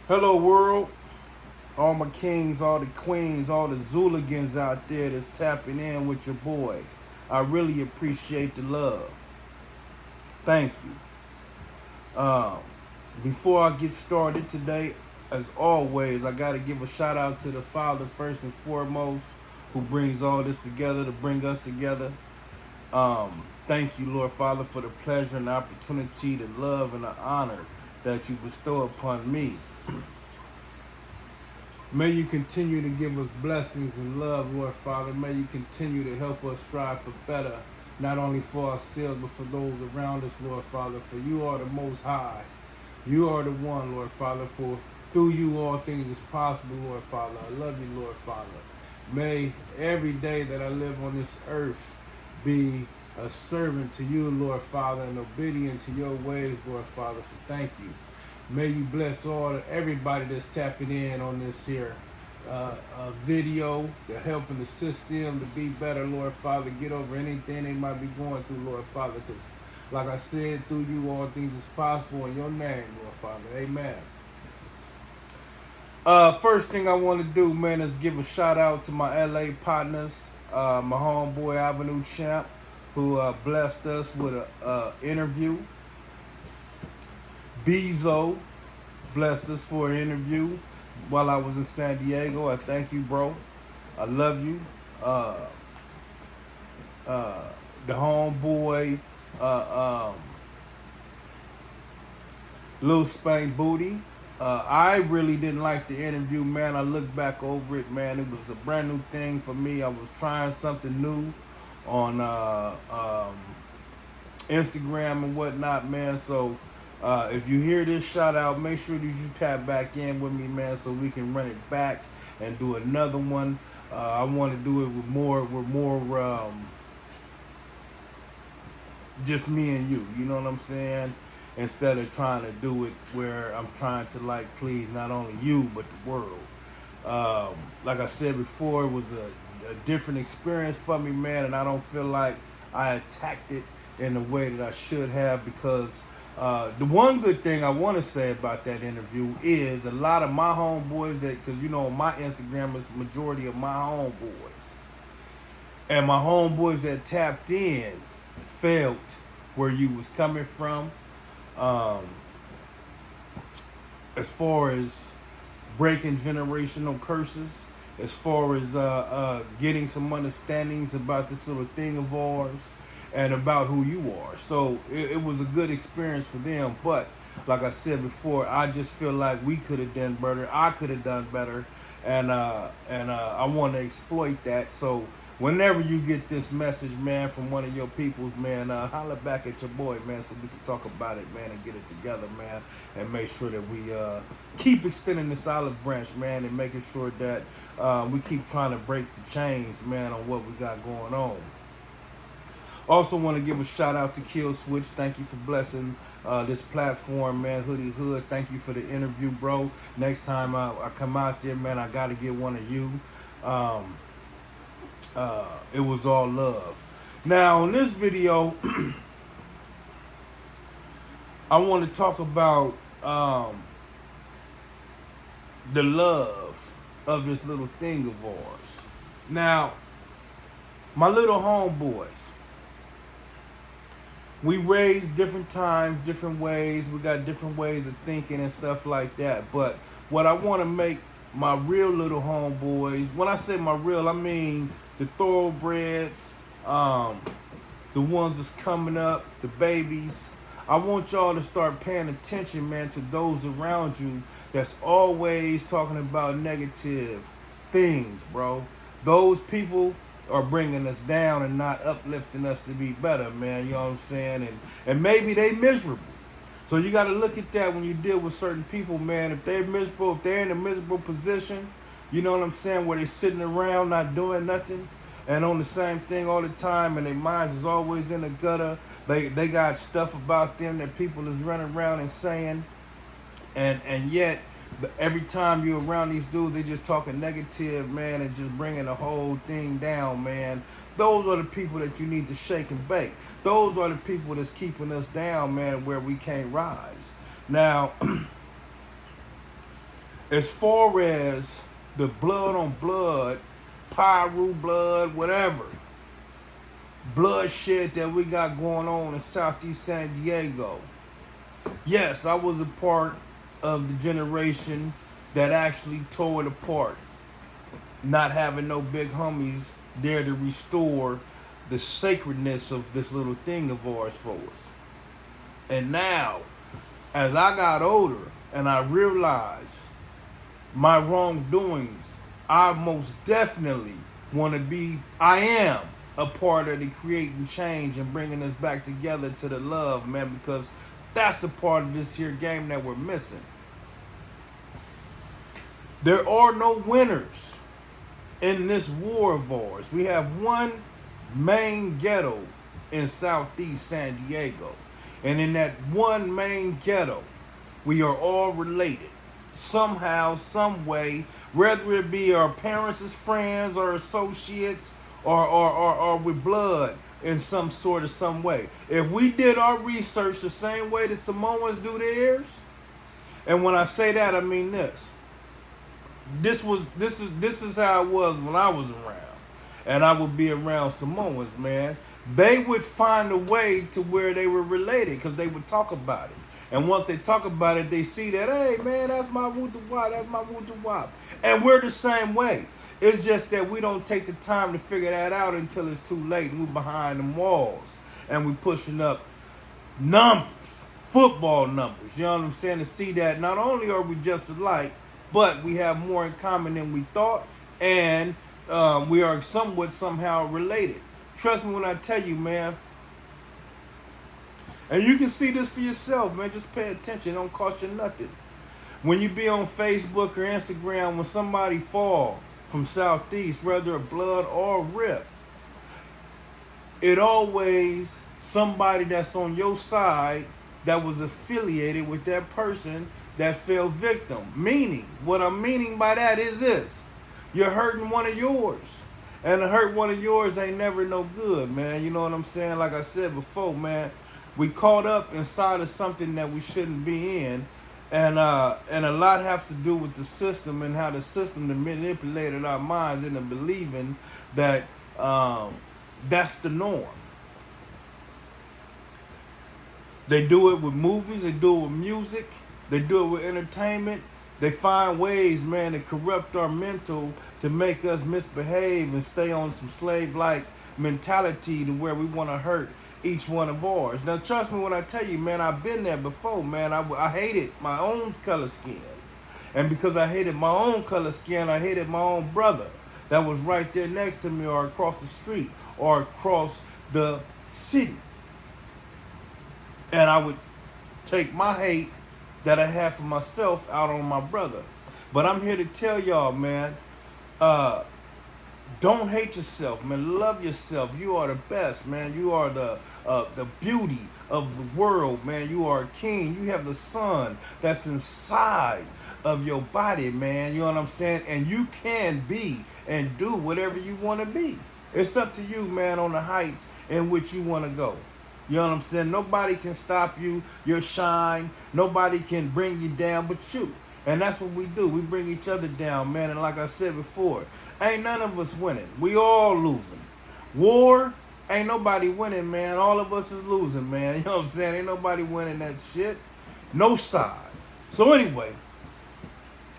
Hello, world. All my kings, all the queens, all the Zuligans out there that's tapping in with your boy. I really appreciate the love. Thank you. Before I get started today, as always, I got to give a shout out to the Father first and foremost, who brings all this together to bring us together. Thank you, Lord Father, for the pleasure and the opportunity, the love and the honor that you bestow upon me. May you continue to give us blessings and love, Lord Father. May you continue to help us strive for better, not only for ourselves, but for those around us, Lord Father. For you are the most high. You are the one, Lord Father, for through you all things is possible, Lord Father. I love you, Lord Father. May every day that I live on this earth be a servant to you, Lord Father, and obedient to your ways, Lord Father. For thank you. May you bless everybody that's tapping in on this here video to help and assist them to be better, Lord Father. Get over anything they might be going through, Lord Father. Because, like I said, through you all things is possible in your name, Lord Father. Amen. First thing I want to do, man, is give a shout out to my LA partners, my homeboy Avenue Champ, who blessed us with an interview. Bezo blessed us for an interview while I was in San Diego. I thank you, bro. I love you. The homeboy, Lil Spank Booty. I really didn't like the interview, man. I look back over it, man. It was a brand new thing for me. I was trying something new on Instagram and whatnot, man. So if you hear this shout out, make sure that you tap back in with me, man, so we can run it back and do another one. I want to do it with more just me and you. You know what I'm saying? Instead of trying to do it where I'm trying to like please not only you but the world. Like I said before, it was a different experience for me, man, and I don't feel like I attacked it in the way that I should have because the one good thing I want to say about that interview is a lot of my homeboys because you know my Instagram is majority of my homeboys, and my homeboys that tapped in felt where you was coming from, as far as breaking generational curses, as far as getting some understandings about this little thing of ours and about who you are. So it was a good experience for them. But like I said before, I just feel like we could have done better. I could have done better, and I want to exploit that. So whenever you get this message, man, from one of your peoples, man, holler back at your boy, man, so we can talk about it, man, and get it together, man, and make sure that we keep extending this olive branch, man, and making sure that we keep trying to break the chains, man, on what we got going on. Also want to give a shout out to Kill Switch. Thank you for blessing this platform, man. Hoodie Hood, thank you for the interview, bro. Next time I come out there, man, I got to get one of you. It was all love. Now, in this video, I want to talk about the love of this little thing of ours. Now, my little homeboys, we raised different times, different ways. We got different ways of thinking and stuff like that. But what I want to make my real little homeboys, when I say my real, I mean the thoroughbreds, the ones that's coming up, the babies. I want y'all to start paying attention, man, to those around you that's always talking about negative things, bro. Those people are bringing us down and not uplifting us to be better, man. You know what I'm saying? And maybe they miserable. So you got to look at that when you deal with certain people, man. If they're miserable, if they're in a miserable position, you know what I'm saying, where they're sitting around not doing nothing and on the same thing all the time, and their minds is always in the gutter. They got stuff about them that people is running around and saying, and yet every time you're around these dudes, they just talking negative, man, and just bringing the whole thing down, man. Those are the people that you need to shake and bake. Those are the people that's keeping us down, man, where we can't rise. Now, as far as the blood on blood, Pyru blood, whatever, bloodshed that we got going on in Southeast San Diego. Yes, I was a part of the generation that actually tore it apart, not having no big homies there to restore the sacredness of this little thing of ours for us. And now, as I got older and I realized my wrongdoings, I most definitely want to be, I am a part of the creating change and bringing us back together to the love, man, because that's a part of this here game that we're missing. There are no winners in this war of ours. We have one main ghetto in Southeast San Diego. And in that one main ghetto, we are all related. Somehow, some way, whether it be our parents' friends or associates or with blood in some sort of some way. If we did our research the same way the Samoans do theirs, and when I say that, I mean this. This is how it was when I was around. And I would be around Samoans, man. They would find a way to where they were related because they would talk about it. And once they talk about it, they see that, hey, man, that's my Wuta Wap, that's my Wuta Wap. And we're the same way. It's just that we don't take the time to figure that out until it's too late. And we're behind them walls. And we're pushing up numbers, football numbers. You know what I'm saying? To see that not only are we just alike, but we have more in common than we thought. And we are somewhat somehow related. Trust me when I tell you, man. And you can see this for yourself, man. Just pay attention. It don't cost you nothing. When you be on Facebook or Instagram, when somebody fall from Southeast, whether a blood or rip, it always somebody that's on your side that was affiliated with that person that fell victim. Meaning, what I'm meaning by that is this. You're hurting one of yours. And to hurt one of yours ain't never no good, man. You know what I'm saying? Like I said before, man, we caught up inside of something that we shouldn't be in. And a lot have to do with the system and how the system manipulated our minds into believing that that's the norm. They do it with movies, they do it with music, they do it with entertainment. They find ways, man, to corrupt our mental to make us misbehave and stay on some slave-like mentality to where we want to hurt each one of ours. Now, trust me when I tell you, man, I've been there before, man. I hated my own color skin. And because I hated my own color skin, I hated my own brother that was right there next to me or across the street or across the city. And I would take my hate that I had for myself out on my brother. But I'm here to tell y'all, man, don't hate yourself, man. Love yourself. You are the best, man. You are the beauty of the world, man. You are a king. You have the sun that's inside of your body, man. You know what I'm saying? And you can be and do whatever you want to be. It's up to you, man, on the heights in which you want to go. You know what I'm saying? Nobody can stop you, your shine. Nobody can bring you down but you. And that's what we do. We bring each other down, man. And like I said before, ain't none of us winning. We all losing. War, ain't nobody winning, man. All of us is losing, man. You know what I'm saying? Ain't nobody winning that shit. No side. So anyway,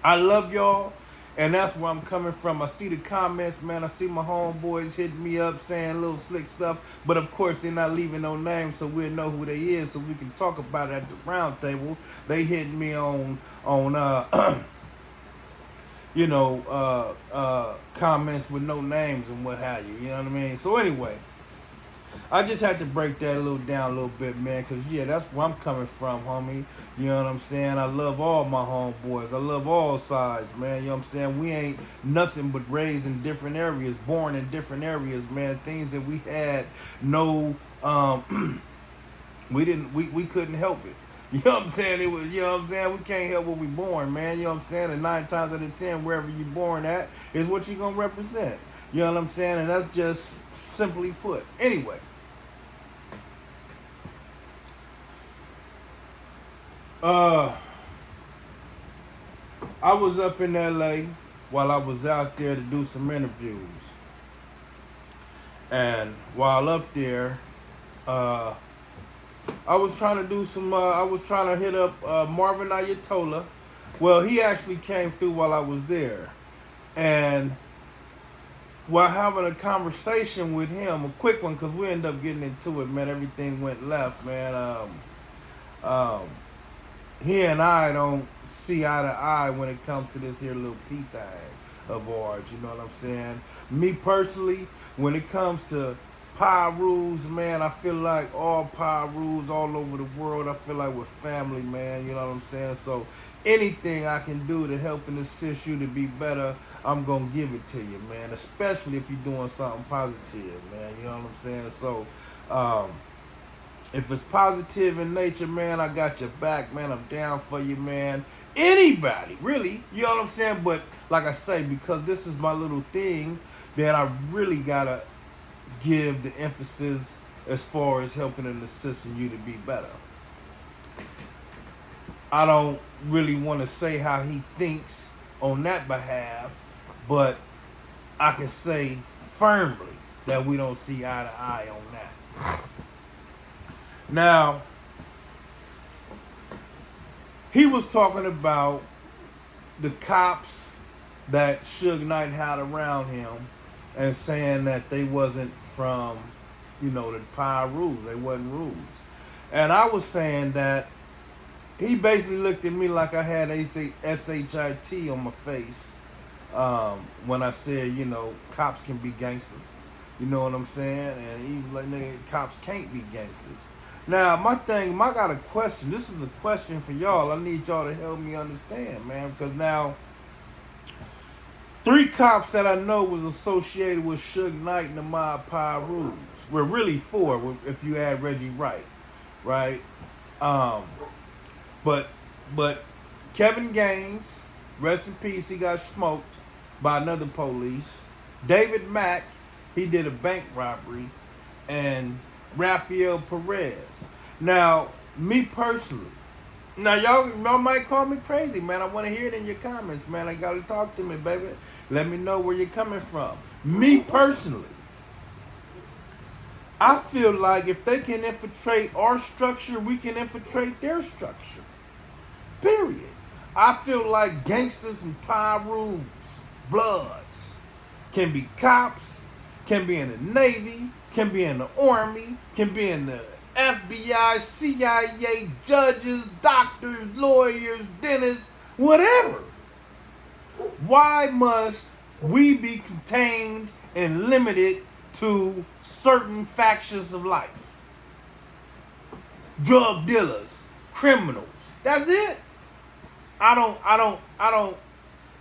I love y'all. And that's where I'm coming from. I see the comments, man. I see my homeboys hitting me up saying little slick stuff. But of course, they're not leaving no names, so we'll know who they is, so we can talk about it at the round table. They hitting me on you know, comments with no names and what have you. You know what I mean? So anyway, I just had to break that down a little bit, man, because, yeah, that's where I'm coming from, homie. You know what I'm saying? I love all my homeboys. I love all sides, man. You know what I'm saying? We ain't nothing but raised in different areas, born in different areas, man. Things that we had no, we couldn't help it. You know what I'm saying? It was, you know what I'm saying? We can't help what we born, man. You know what I'm saying? And 9 times out of 10, wherever you born at is what you gonna represent. You know what I'm saying? And that's just simply put. Anyway. I was up in LA while I was out there to do some interviews. And while up there, uh, I was trying to do some, I was trying to hit up Marvin Ayatollah. Well, he actually came through while I was there. And while having a conversation with him, a quick one, because we ended up getting into it, man. Everything went left, man. Um, he and I don't see eye to eye when it comes to this here little P thing of ours, you know what I'm saying? Me personally, when it comes to power rules, man, I feel like all power rules all over the world, I feel like we're family, man, you know what I'm saying? So anything I can do to help and assist you to be better, I'm going to give it to you, man, especially if you're doing something positive, man, you know what I'm saying? So, if it's positive in nature, man, I got your back, man. I'm down for you, man. Anybody, really, you know what I'm saying? But like I say, because this is my little thing, that I really gotta give the emphasis as far as helping and assisting you to be better. I don't really want to say how he thinks on that behalf, but I can say firmly that we don't see eye to eye on that. Now, he was talking about the cops that Suge Knight had around him and saying that they wasn't from, you know, the power rules. They wasn't rules. And I was saying that he basically looked at me like I had SHIT on my face when I said, you know, cops can be gangsters. You know what I'm saying? And he was like, nigga, cops can't be gangsters. Now, I got a question. This is a question for y'all. I need y'all to help me understand, man. Because now, 3 cops that I know was associated with Suge Knight and the Mob Power Rules. Well, really 4 if you add Reggie Wright, right? But Kevin Gaines, rest in peace, he got smoked by another police. David Mack, he did a bank robbery. And Rafael Perez. Now, me personally, now y'all might call me crazy, man. I want to hear it in your comments, man. I gotta talk to me, baby. Let me know where you're coming from. Me personally, I feel like if they can infiltrate our structure, we can infiltrate their structure. Period. I feel like gangsters and power rules, bloods, can be cops, can be in the Navy, can be in the Army, can be in the FBI, CIA, judges, doctors, lawyers, dentists, whatever. Why must we be contained and limited to certain factions of life? Drug dealers, criminals. That's it. I don't,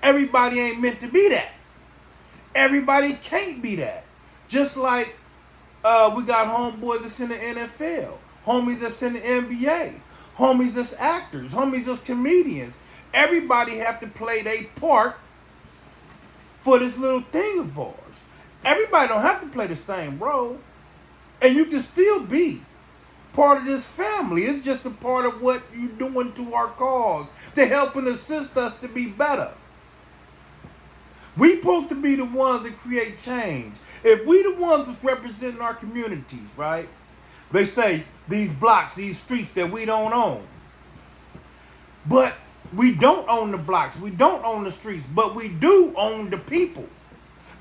everybody ain't meant to be that. Everybody can't be that. Just like we got homeboys that's in the NFL, homies that's in the NBA, homies that's actors, homies that's comedians. Everybody have to play their part for this little thing of ours. Everybody don't have to play the same role. And you can still be part of this family. It's just a part of what you're doing to our cause, to help and assist us to be better. We supposed to be the ones that create change. If we the ones that's representing our communities, right? They say these blocks, these streets that we don't own. But we don't own the blocks. We don't own the streets. But we do own the people.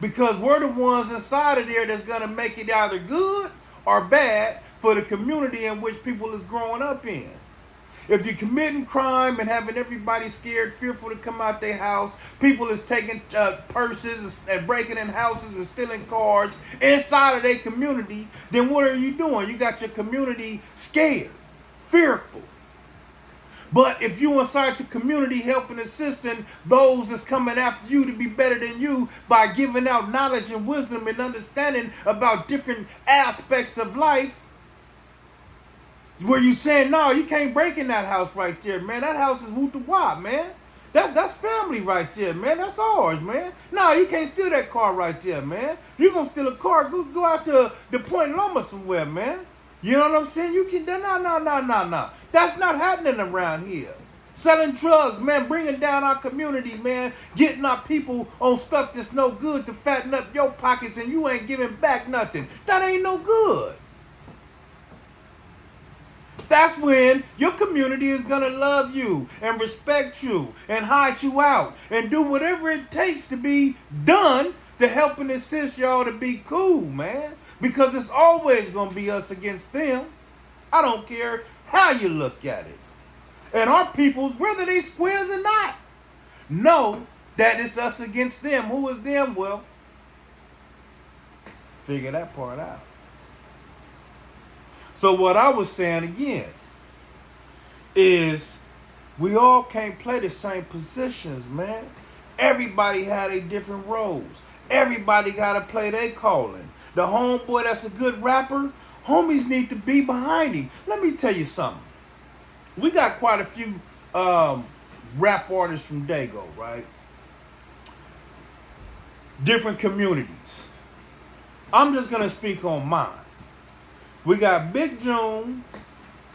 Because we're the ones inside of there that's going to make it either good or bad for the community in which people is growing up in. If you're committing crime and having everybody scared, fearful to come out their house, people is taking purses and breaking in houses and stealing cars inside of their community, then what are you doing? You got your community scared, fearful. But if you inside your community helping, assisting those that's coming after you to be better than you by giving out knowledge and wisdom and understanding about different aspects of life, where you saying, no, you can't break in that house right there, man. That house is Woo-to-Wah, man. That's family right there, man. That's ours, man. No, you can't steal that car right there, man. You gonna steal a car, go out to the Point Loma somewhere, man. You know what I'm saying? You can, no. That's not happening around here. Selling drugs, man, bringing down our community, man, getting our people on stuff that's no good to fatten up your pockets, and you ain't giving back nothing. That ain't no good. That's when your community is going to love you and respect you and hide you out and do whatever it takes to be done to help and assist y'all to be cool, man. Because it's always going to be us against them. I don't care how you look at it. And our peoples, whether they squares or not, know that it's us against them. Who is them? Well, figure that part out. So what I was saying again is we all can't play the same positions, man. Everybody had a different roles. Everybody got to play their calling. The homeboy that's a good rapper, homies need to be behind him. Let me tell you something. We got quite a few rap artists from Dago, right? Different communities. I'm just going to speak on mine. We got Big June,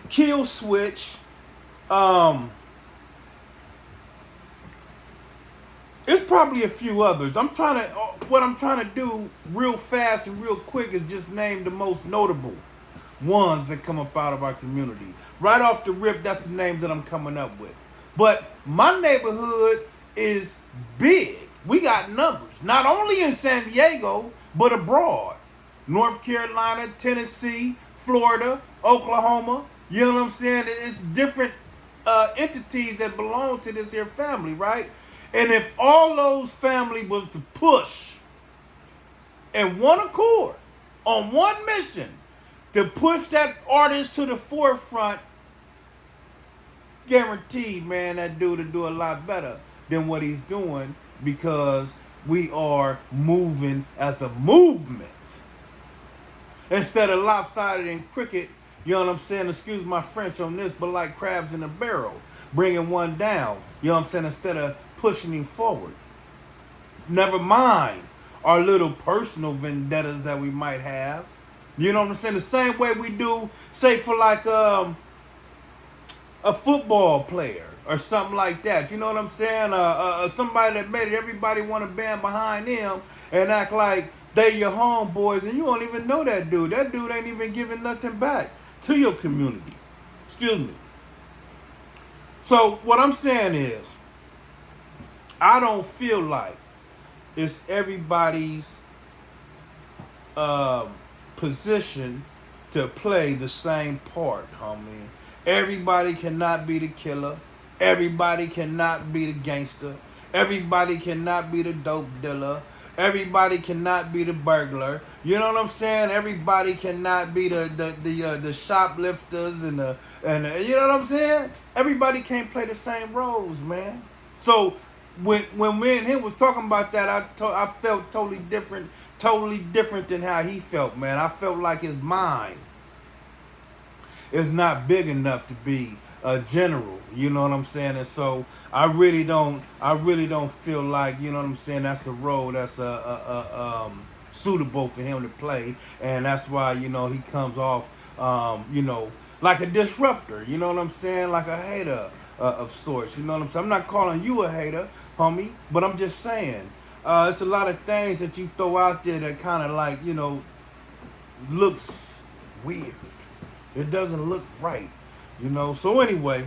Kill Switch. It's probably a few others. What I'm trying to do real fast and real quick is just name the most notable ones that come up out of our community. Right off the rip, that's the names that I'm coming up with. But my neighborhood is big. We got numbers, not only in San Diego, but abroad. North Carolina, Tennessee, Florida, Oklahoma. You know what I'm saying? It's different entities that belong to this here family, right? And if all those families was to push in one accord, on one mission, to push that artist to the forefront, guaranteed, man, that dude will do a lot better than what he's doing, because we are moving as a movement. Instead of lopsided and cricket, you know what I'm saying? Excuse my French on this, but like crabs in a barrel, bringing one down, you know what I'm saying? Instead of pushing him forward. Never mind our little personal vendettas that we might have. You know what I'm saying? The same way we do, say, for like a football player or something like that. You know what I'm saying? Somebody that made it, everybody want to band behind them and act like they your homeboys, and you don't even know that dude. That dude ain't even giving nothing back to your community. Excuse me. So what I'm saying is, I don't feel like it's everybody's position to play the same part, homie. Everybody cannot be the killer. Everybody cannot be the gangster. Everybody cannot be the dope dealer. Everybody cannot be the burglar. You know what I'm saying? Everybody cannot be the shoplifters and the you know what I'm saying? Everybody can't play the same roles, man. So when me and him was talking about that, I felt totally different than how he felt, man. I felt like his mind is not big enough to be a general, you know what I'm saying? And so I really don't feel like, you know what I'm saying, that's a role that's suitable for him to play, and that's why, you know, he comes off you know, like a disruptor, you know what I'm saying, like a hater of sorts, you know what I'm saying? I'm not calling you a hater, homie, but I'm just saying it's a lot of things that you throw out there that kind of like, you know, looks weird. It doesn't look right. You know, so anyway,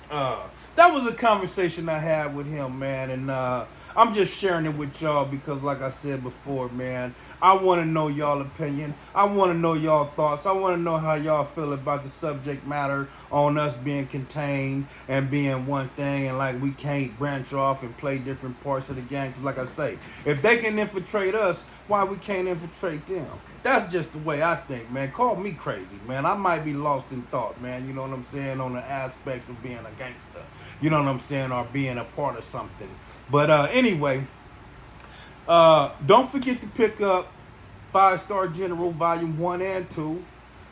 that was a conversation I had with him, man, and I'm just sharing it with y'all because, like I said before, man, I want to know y'all opinion. I want to know y'all thoughts. I want to know how y'all feel about the subject matter on us being contained and being one thing, and like we can't branch off and play different parts of the game. Cause like I say, if they can infiltrate us, why we can't infiltrate them? That's just the way I think, man. Call me crazy, man. I might be lost in thought, man. You know what I'm saying? On the aspects of being a gangster. You know what I'm saying? Or being a part of something. But anyway, don't forget to pick up 5-Star General Volume 1 and 2.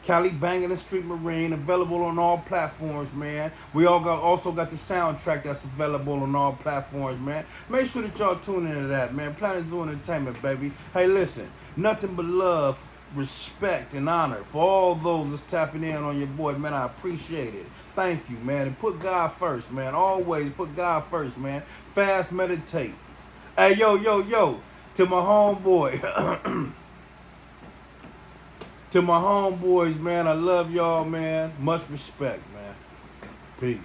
Cali Bangin' and Street Marine, available on all platforms, man. We also got the soundtrack that's available on all platforms, man. Make sure that y'all tune into that, man. Planet Zoo Entertainment, baby. Hey, listen, nothing but love, respect, and honor for all those that's tapping in on your boy, man. I appreciate it. thank you, man. And put God first, man. Always put God first, man. Fast, meditate. Hey, yo, to my homeboy. To my homeboys, man, I love y'all, man. Much respect, man. Peace.